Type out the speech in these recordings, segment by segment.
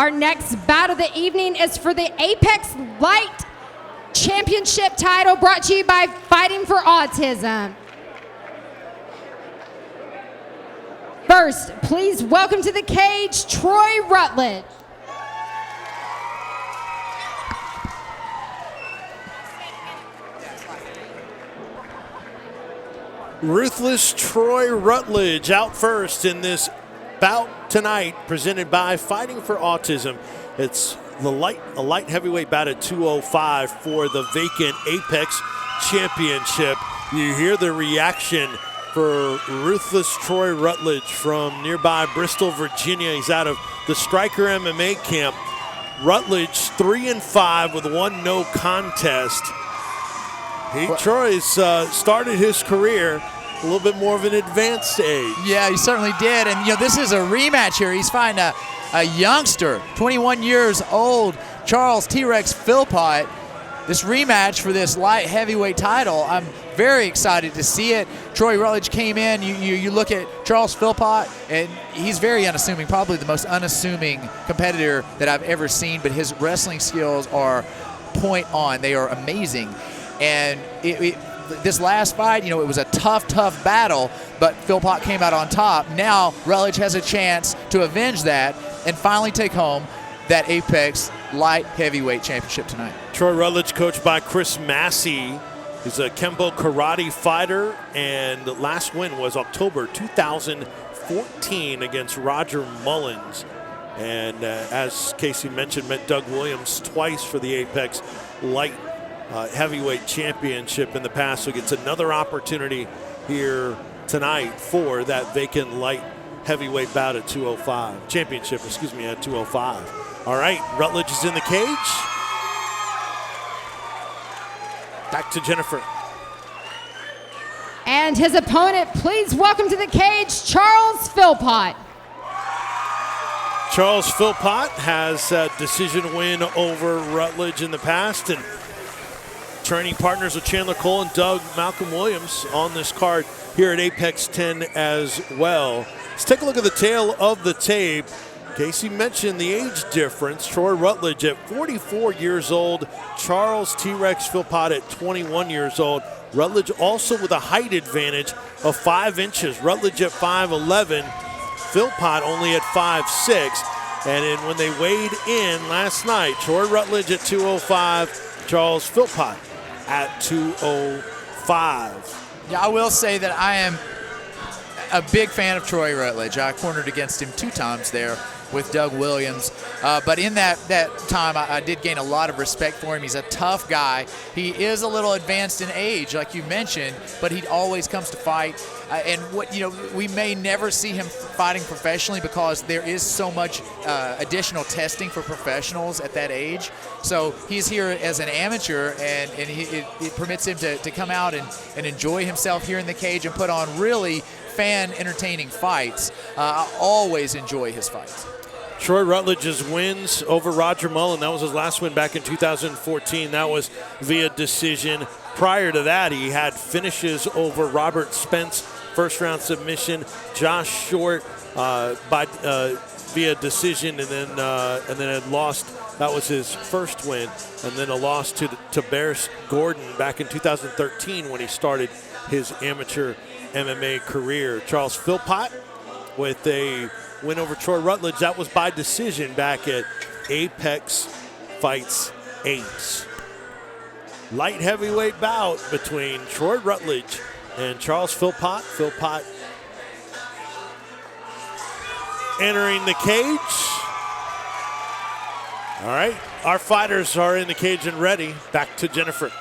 Our next bout of the evening is for the Apex Light Championship title, brought to you by Fighting for Autism. First, please welcome to the cage, Troy Rutledge. Ruthless Troy Rutledge out first in this bout tonight, presented by Fighting for Autism. It's a light heavyweight bout at 205 for the vacant Apex Championship. You hear the reaction for Ruthless Troy Rutledge from nearby Bristol, Virginia. He's out of the Striker MMA camp. Rutledge 3-5 with 1 no contest. Troy's started his career a little bit more of an advanced age. Yeah, he certainly did. And, you know, this is a rematch here. He's fighting a youngster, 21 years old, Charles T-Rex Philpot. This rematch for this light heavyweight title, I'm very excited to see it. Troy Rutledge came in. You look at Charles Philpot, and he's very unassuming, probably the most unassuming competitor that I've ever seen, but his wrestling skills are point on. They are amazing. And this last fight, you know, it was a tough battle, but Philpot came out on top. Now Rutledge has a chance to avenge that and finally take home that Apex Light Heavyweight Championship tonight. Troy Rutledge, coached by Chris Massey. He's a Kempo karate fighter, and the last win was October 2014 against Roger Mullins. And as Casey mentioned, met Doug Williams twice for the Apex Light Heavyweight Championship in the past. So gets another opportunity here tonight for that vacant light heavyweight bout at 205. Championship, excuse me, at 205. All right, Rutledge is in the cage. Back to Jennifer. And his opponent, please welcome to the cage, Charles Philpot. Charles Philpot has a decision win over Rutledge in the past, and training partners with Chandler Cole and Doug Malcolm Williams on this card here at Apex 10 as well. Let's take a look at the tail of the tape. Casey mentioned the age difference. Troy Rutledge at 44 years old, Charles T-Rex Philpot at 21 years old. Rutledge also with a height advantage of 5 inches. Rutledge at 5'11", Philpot only at 5'6". And then when they weighed in last night, Troy Rutledge at 205, Charles Philpot at 205. Yeah, I will say that I am a big fan of Troy Rutledge. I cornered against him 2 times there with Doug Williams. But in that time, I did gain a lot of respect for him. He's a tough guy. He is a little advanced in age, like you mentioned, but he always comes to fight. And we may never see him fighting professionally because there is so much additional testing for professionals at that age. So he's here as an amateur, and it permits him to come out and enjoy himself here in the cage and put on really fan-entertaining fights. I always enjoy his fights. Troy Rutledge's wins over Roger Mullen, that was his last win back in 2014. That was via decision. Prior to that, he had finishes over Robert Spence, first-round submission, Josh Short via decision, and then had lost. That was his first win, and then a loss to Bears Gordon back in 2013 when he started his amateur MMA career. Charles Philpot with a win over Troy Rutledge. That was by decision back at Apex Fights 8. Light heavyweight bout between Troy Rutledge and Charles Philpot. Philpot entering the cage. All right, our fighters are in the cage and ready. Back to Jennifer.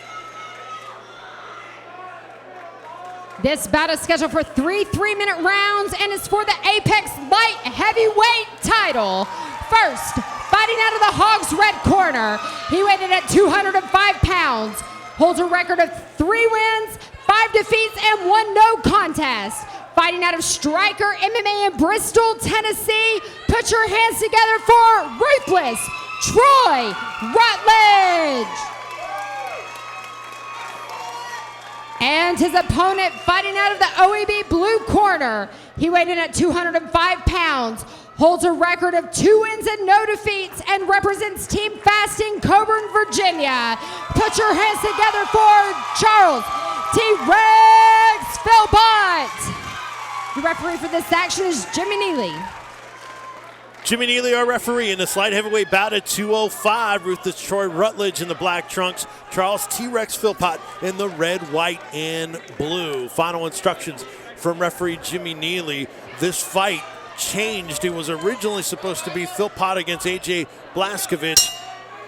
This bout is scheduled for 3 3-minute rounds and is for the Apex Light Heavyweight title. First, fighting out of the Hog's red corner, he weighed in at 205 pounds, holds a record of 3 wins, 5 defeats, and 1 no contest. Fighting out of Striker MMA in Bristol, Tennessee, put your hands together for Ruthless Troy Rutledge. And his opponent fighting out of the OEB blue corner. He weighed in at 205 pounds, holds a record of 2 wins and no defeats, and represents Team Fasting Coburn, Virginia. Put your hands together for Charles T-Rex Philpot. The referee for this action is Jimmy Neely. Jimmy Neely, our referee, in this light heavyweight bout at 205. Rutledge Troy Rutledge in the black trunks. Charles T-Rex Philpot in the red, white, and blue. Final instructions from referee Jimmy Neely. This fight changed. It was originally supposed to be Philpot against AJ Blaskovich,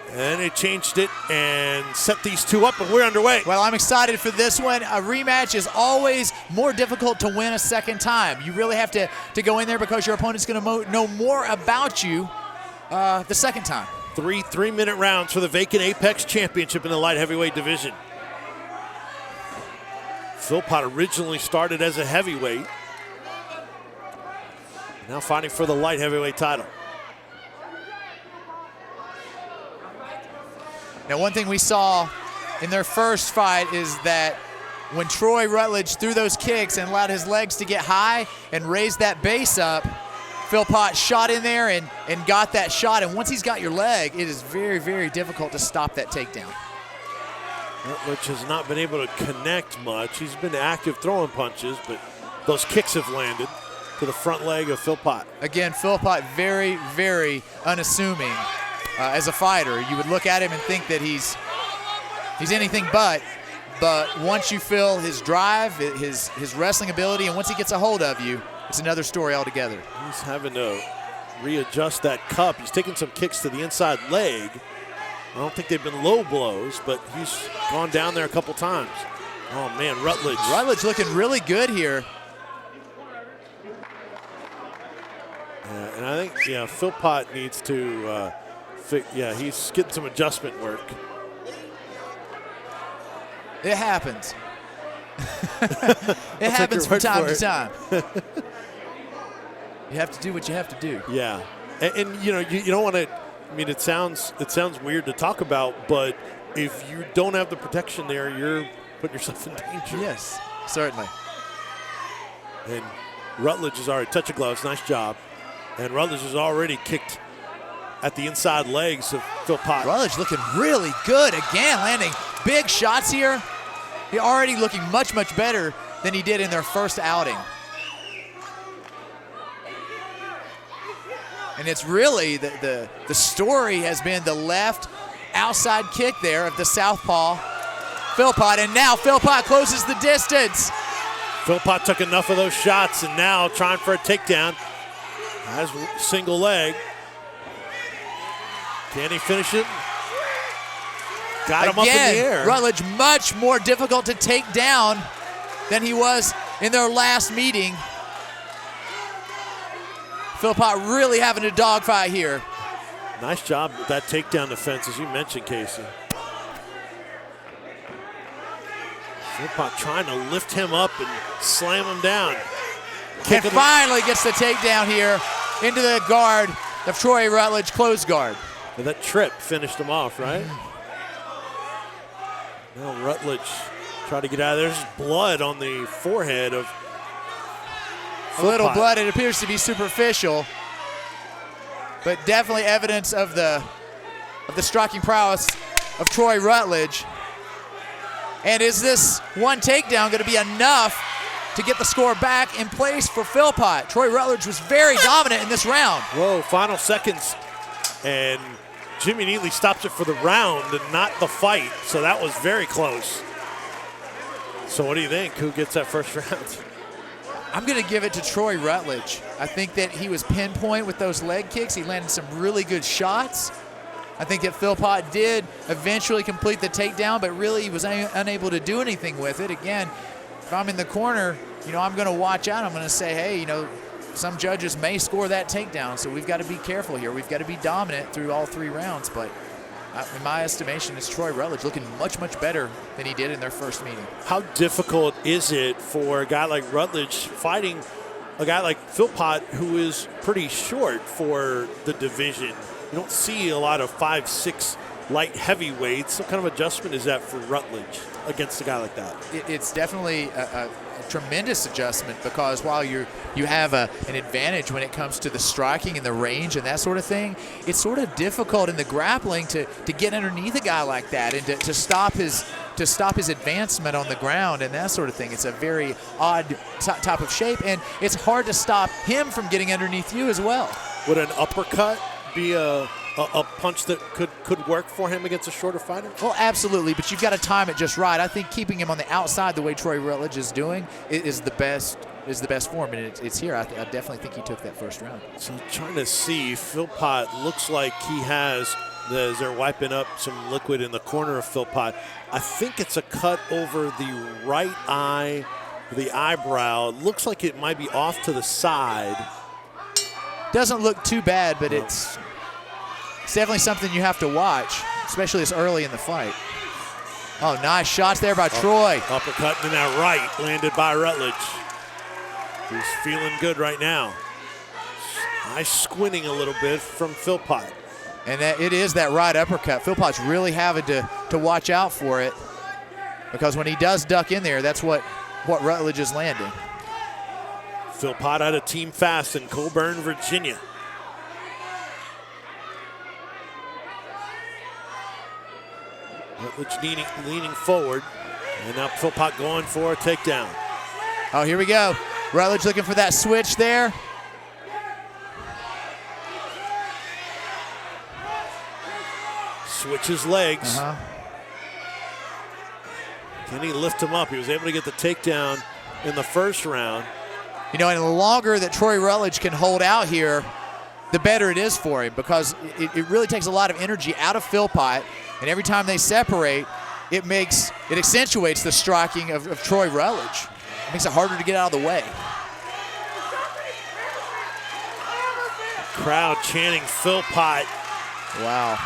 and it changed it and set these two up, and we're underway. Well, I'm excited for this one. A rematch is always more difficult to win a second time. You really have to go in there because your opponent's going to know more about you the second time. 3 3-minute rounds for the vacant Apex Championship in the light heavyweight division. Philpot originally started as a heavyweight, now fighting for the light heavyweight title. Now, one thing we saw in their first fight is that when Troy Rutledge threw those kicks and allowed his legs to get high and raise that base up, Philpot shot in there and got that shot. And once he's got your leg, it is very, very difficult to stop that takedown. Rutledge has not been able to connect much. He's been active throwing punches, but those kicks have landed to the front leg of Philpot. Again, Philpot very, very unassuming. As a fighter, you would look at him and think that he's anything but once you feel his drive, his wrestling ability, and once he gets a hold of you, it's another story altogether. He's having to readjust that cup. He's taking some kicks to the inside leg. I don't think they've been low blows, but he's gone down there a couple times. Oh man, Rutledge. Rutledge looking really good here. Yeah, and I think, Philpot needs to he's getting some adjustment work. It happens. It happens from time to time. You have to do what you have to do. Yeah, and you don't want to. I mean, it sounds weird to talk about, but if you don't have the protection there, you're putting yourself in danger. Yes, certainly. And Rutledge has already touched the gloves. Nice job. And Rutledge has already kicked at the inside legs of Philpot. Rutledge looking really good again, landing big shots here. He already looking much, much better than he did in their first outing. And it's really the story has been the left outside kick there of the southpaw Philpot, and now Philpot closes the distance. Philpot took enough of those shots and now trying for a takedown. Has single leg. Can he finish it? Got him Again, up in the air. Rutledge much more difficult to take down than he was in their last meeting. Philpot really having a dogfight here. Nice job with that takedown defense, as you mentioned, Casey. Philpot trying to lift him up and slam him down. And finally gets the takedown here into the guard of Troy Rutledge, closed guard. And that trip finished him off, right? Now Rutledge tried to get out of there. There's blood on the forehead of Philpot. A little blood. It appears to be superficial, but definitely evidence of the striking prowess of Troy Rutledge. And is this one takedown going to be enough to get the score back in place for Philpot? Troy Rutledge was very dominant in this round. Whoa, final seconds. And Jimmy Neely stops it for the round and not the fight. So that was very close. So what do you think? Who gets that first round? I'm going to give it to Troy Rutledge. I think that he was pinpoint with those leg kicks. He landed some really good shots. I think that Philpot did eventually complete the takedown, but really he was unable to do anything with it. Again, if I'm in the corner, I'm going to watch out. I'm going to say, hey, some judges may score that takedown, so we've got to be careful here. We've got to be dominant through all 3 rounds, but in my estimation, it's Troy Rutledge looking much, much better than he did in their first meeting. How difficult is it for a guy like Rutledge fighting a guy like Philpot, who is pretty short for the division? You don't see a lot of 5'6" light heavyweights. What kind of adjustment is that for Rutledge against a guy like that? It's definitely a tremendous adjustment, because while you have an advantage when it comes to the striking and the range and that sort of thing, it's sort of difficult in the grappling to get underneath a guy like that and to stop his advancement on the ground and that sort of thing. It's a very odd type of shape, and it's hard to stop him from getting underneath you as well. Would an uppercut be a punch that could work for him against a shorter fighter? Well, absolutely, but you've got to time it just right. I think keeping him on the outside the way Troy Rutledge is doing is the best form, and it's here. I definitely think he took that first round. So I'm trying to see, Philpot looks like he has, as they're wiping up some liquid in the corner of Philpot, I think it's a cut over the right eye, the eyebrow. It looks like it might be off to the side. Doesn't look too bad, but it's definitely something you have to watch, especially this early in the fight. Oh, nice shots there by Troy. Uppercut in that right, landed by Rutledge. He's feeling good right now. Nice squinting a little bit from Philpot. And it is that right uppercut. Philpot's really having to watch out for it, because when he does duck in there, that's what Rutledge is landing. Philpot out of Team Fast in Colburn, Virginia. Rutledge leaning forward, and now Philpot going for a takedown. Oh, here we go. Rutledge looking for that switch there. Switches legs. Can he lift him up? He was able to get the takedown in the first round. You know, and the longer that Troy Rutledge can hold out here, the better it is for him, because it really takes a lot of energy out of Philpot, and every time they separate, it accentuates the striking of Troy Rutledge. It makes it harder to get out of the way. Crowd chanting Philpot. Wow.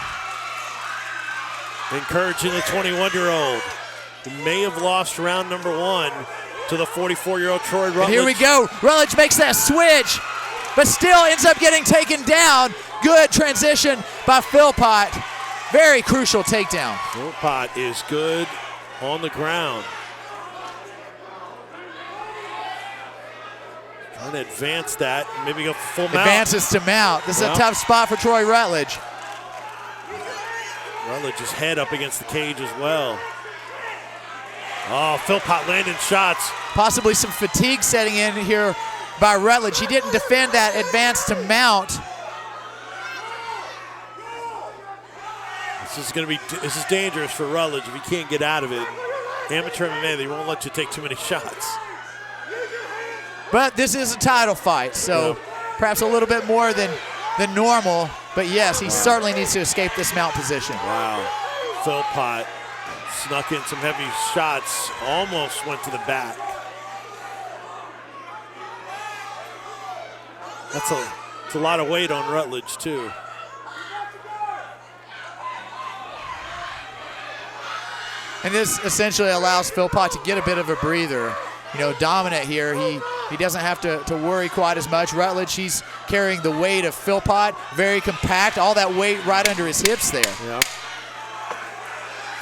Encouraging the 21-year-old, who may have lost round number 1 to the 44-year-old Troy Rutledge. And here we go. Rutledge makes that switch, but still ends up getting taken down. Good transition by Philpot. Very crucial takedown. Philpot is good on the ground. Trying to advance that, maybe go for full mount. Advances to mount. This is a tough spot for Troy Rutledge. Rutledge's head up against the cage as well. Oh, Philpot landing shots. Possibly some fatigue setting in here by Rutledge. He didn't defend that advance to mount. This is dangerous for Rutledge if he can't get out of it. Amateur MMA, they won't let you take too many shots. But this is a title fight, so perhaps a little bit more than normal. But yes, he certainly needs to escape this mount position. Wow. Philpot snuck in some heavy shots, almost went to the back. That's a lot of weight on Rutledge, too. And this essentially allows Philpot to get a bit of a breather. You know, dominant here. He doesn't have to worry quite as much. Rutledge, he's carrying the weight of Philpot, very compact, all that weight right under his hips there. Yeah.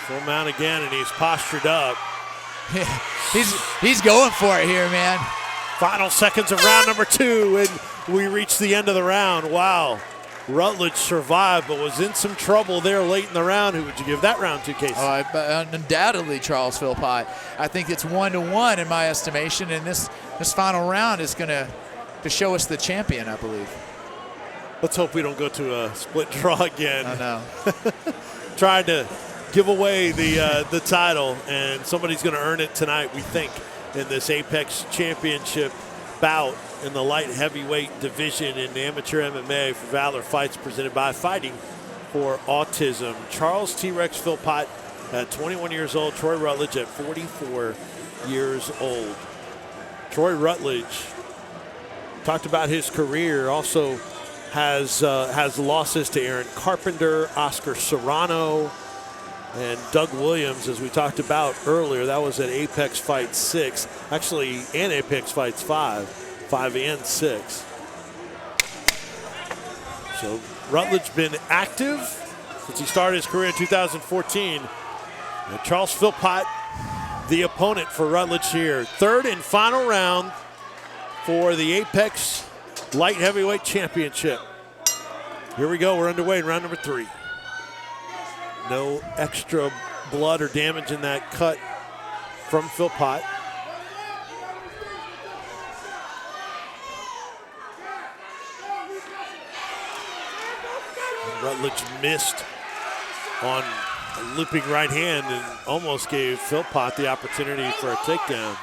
Full mount again, and he's postured up. Yeah, he's going for it here, man. Final seconds of round number 2, and we reach the end of the round. Wow. Rutledge survived, but was in some trouble there late in the round. Who would you give that round to, Casey? Undoubtedly, Charles Philpot. I think it's 1-1 in my estimation, and this final round is going to show us the champion, I believe. Let's hope we don't go to a split draw again. I know. Trying to give away the title, and somebody's going to earn it tonight, we think, in this Apex Championship bout in the light heavyweight division in amateur MMA for Valor Fights, presented by Fighting for Autism. Charles T-Rex Philpot at 21 years old, Troy Rutledge at 44 years old. Troy Rutledge, talked about his career, also has losses to Aaron Carpenter, Oscar Serrano, and Doug Williams, as we talked about earlier. That was at Apex Fight 6, actually, and Apex Fights 5 and 6. So Rutledge been active since he started his career in 2014. And Charles Philpot, the opponent for Rutledge here. Third and final round for the Apex Light Heavyweight Championship. Here we go, we're underway in round number 3. No extra blood or damage in that cut from Philpot. Rutledge missed on a looping right hand and almost gave Philpot the opportunity for a takedown.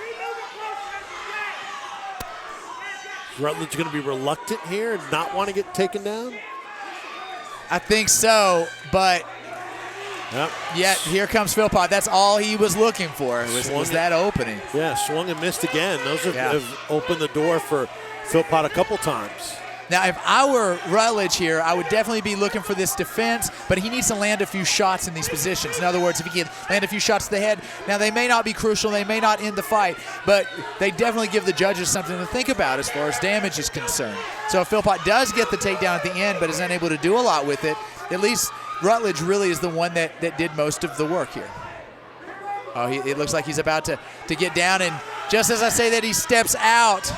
Is Rutledge going to be reluctant here and not want to get taken down? I think so, but yet here comes Philpot. That's all he was looking for, was that opening. Yeah, swung and missed again. Those have opened the door for Philpot a couple times. Now, if I were Rutledge here, I would definitely be looking for this defense, but he needs to land a few shots in these positions. In other words, if he can land a few shots to the head, now they may not be crucial, they may not end the fight, but they definitely give the judges something to think about as far as damage is concerned. So if Philpot does get the takedown at the end, but is unable to do a lot with it, at least Rutledge really is the one that did most of the work here. Oh, it looks like he's about to get down, and just as I say that, he steps out.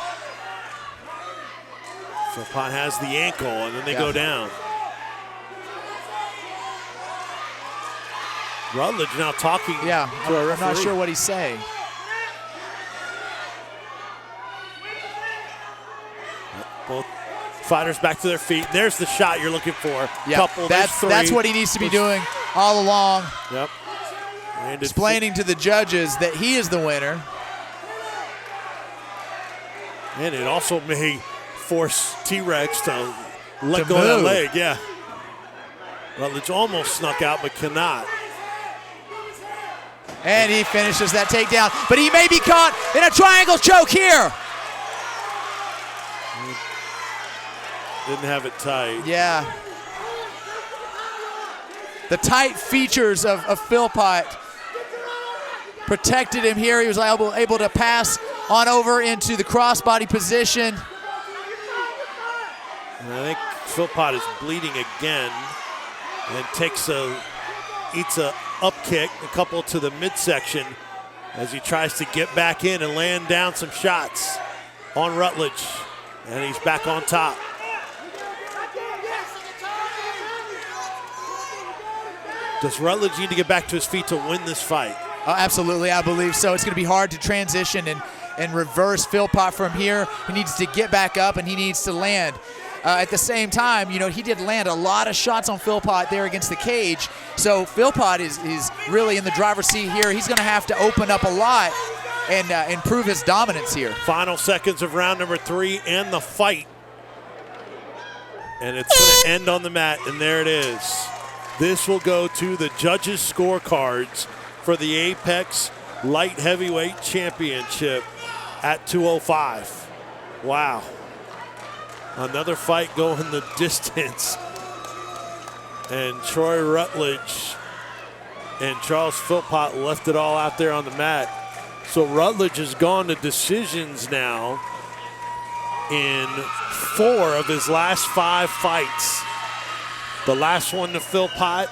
Philpot has the ankle, and then they go down. Rutledge now talking to a referee. I'm not sure what he's saying. Both fighters back to their feet. There's the shot you're looking for. Yeah, that's what he needs to be doing all along. Yep. Explaining to the judges that he is the winner. And it also may force T-Rex to let go of that leg. Yeah. Rutledge almost snuck out, but cannot. And he finishes that takedown, but he may be caught in a triangle choke here. Didn't have it tight. Yeah. The tight features of Philpot protected him here. He was able to pass on over into the crossbody position. And I think Philpot is bleeding again and eats a up kick, a couple to the midsection as he tries to get back in and land down some shots on Rutledge. And he's back on top. Does Rutledge need to get back to his feet to win this fight? Absolutely, I believe so. It's going to be hard to transition and reverse Philpot from here. He needs to get back up and he needs to land. At the same time, he did land a lot of shots on Philpot there against the cage. So Philpot is really in the driver's seat here. He's going to have to open up a lot and prove his dominance here. Final seconds of round number 3 and the fight. And it's going to end on the mat, and there it is. This will go to the judges' scorecards for the Apex Light Heavyweight Championship at 205. Wow. Another fight going the distance. And Troy Rutledge and Charles Philpot left it all out there on the mat. So Rutledge has gone to decisions now in 4 of his last 5 fights. The last one to Philpot.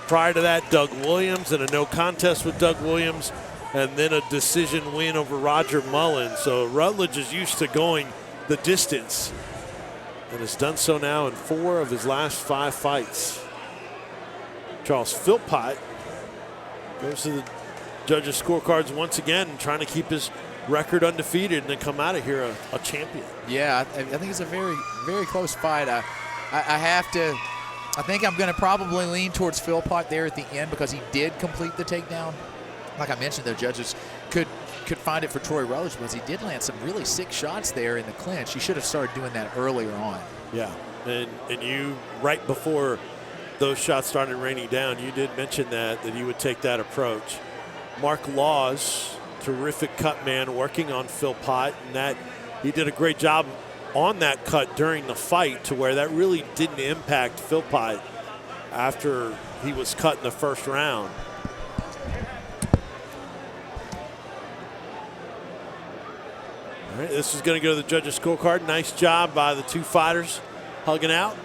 Prior to that, Doug Williams and a no contest with Doug Williams, and then a decision win over Roger Mullen. So Rutledge is used to going the distance and has done so now in 4 of his last 5 fights. Charles Philpot goes to the judges' scorecards once again, trying to keep his record undefeated and then come out of here a champion. Yeah, I think it's a very, very close fight. I think I'm going to probably lean towards Philpot there at the end because he did complete the takedown. Like I mentioned, the judges could find it for Troy Rutledge because he did land some really sick shots there in the clinch. He should have started doing that earlier on. Yeah, and you, right before those shots started raining down, you did mention that you would take that approach. Mark Laws, terrific cut man, working on Philpot, and that he did a great job on that cut during the fight to where that really didn't impact Philpot after he was cut in the first round. All right, this is going to go to the judges' scorecard. Nice job by the 2 fighters hugging out.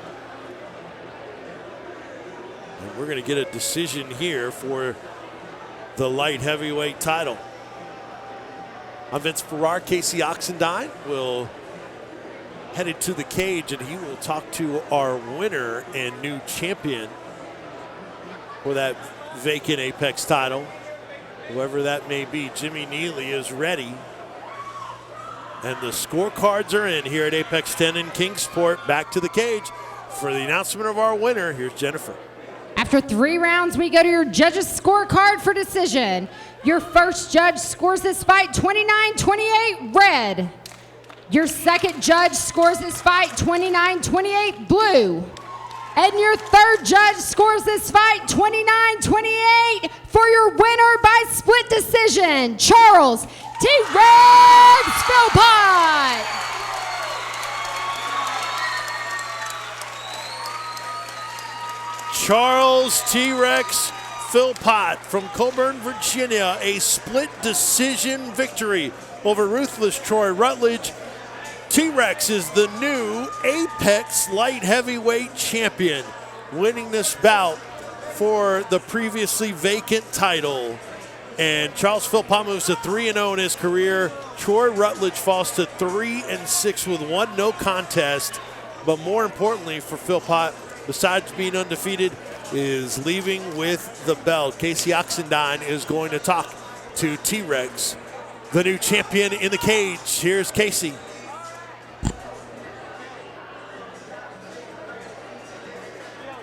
And we're going to get a decision here for the light heavyweight title. I'm Vince Ferrar. Casey Oxendine will headed to the cage, and he will talk to our winner and new champion for that vacant Apex title, whoever that may be. Jimmy Neely is ready, and the scorecards are in here at Apex 10 in Kingsport. Back to the cage for the announcement of our winner. Here's Jennifer. After 3 rounds, we go to your judges' scorecard for decision. Your first judge scores this fight 29-28 red. Your second judge scores this fight 29-28 blue. And your third judge scores this fight 29-28 for your winner by split decision, Charles T-Rex Philpot. Charles T-Rex Philpot from Coburn, Virginia, a split decision victory over ruthless Troy Rutledge. T-Rex is the new Apex light heavyweight champion, winning this bout for the previously vacant title. And Charles Philpot moves to 3-0 in his career. Troy Rutledge falls to 3-6 with 1 no contest. But more importantly for Philpot, besides being undefeated, is leaving with the belt. Casey Oxendine is going to talk to T-Rex, the new champion in the cage. Here's Casey.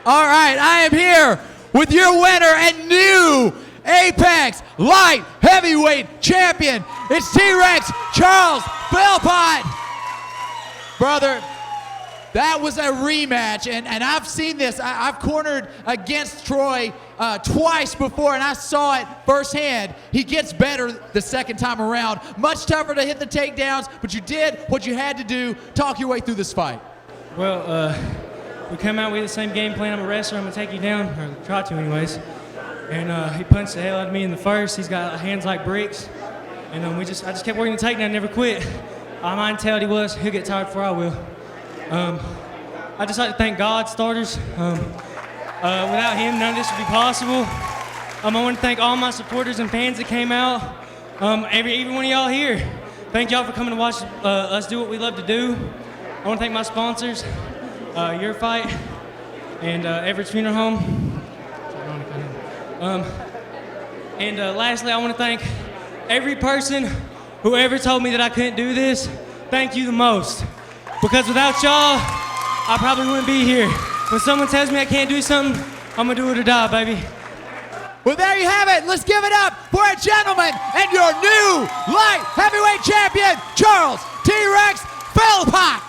All right, I am here with your winner and new Apex light heavyweight champion. It's T-Rex Charles Philpot. Brother, that was a rematch, and I've seen this. I've cornered against Troy twice before, and I saw it firsthand. He gets better the second time around. Much tougher to hit the takedowns, but you did what you had to do. Talk your way through this fight. Well, we come out with the same game plan. I'm a wrestler. I'm going to take you down, or try to anyways. And he punched the hell out of me in the first. He's got hands like bricks. And I just kept working the takedown, never quit. My mentality was, he'll get tired before I will. I'd just like to thank God, starters. Without him, none of this would be possible. I want to thank all my supporters and fans that came out. Every one of y'all here. Thank y'all for coming to watch us do what we love to do. I want to thank my sponsors, Your Fight, and Everett's Funeral Home. And lastly, I want to thank every person who ever told me that I couldn't do this. Thank you the most. Because without y'all, I probably wouldn't be here. When someone tells me I can't do something, I'm gonna do it or die, baby. Well, there you have it. Let's give it up for a gentleman and your new light heavyweight champion, Charles T-Rex Philpot.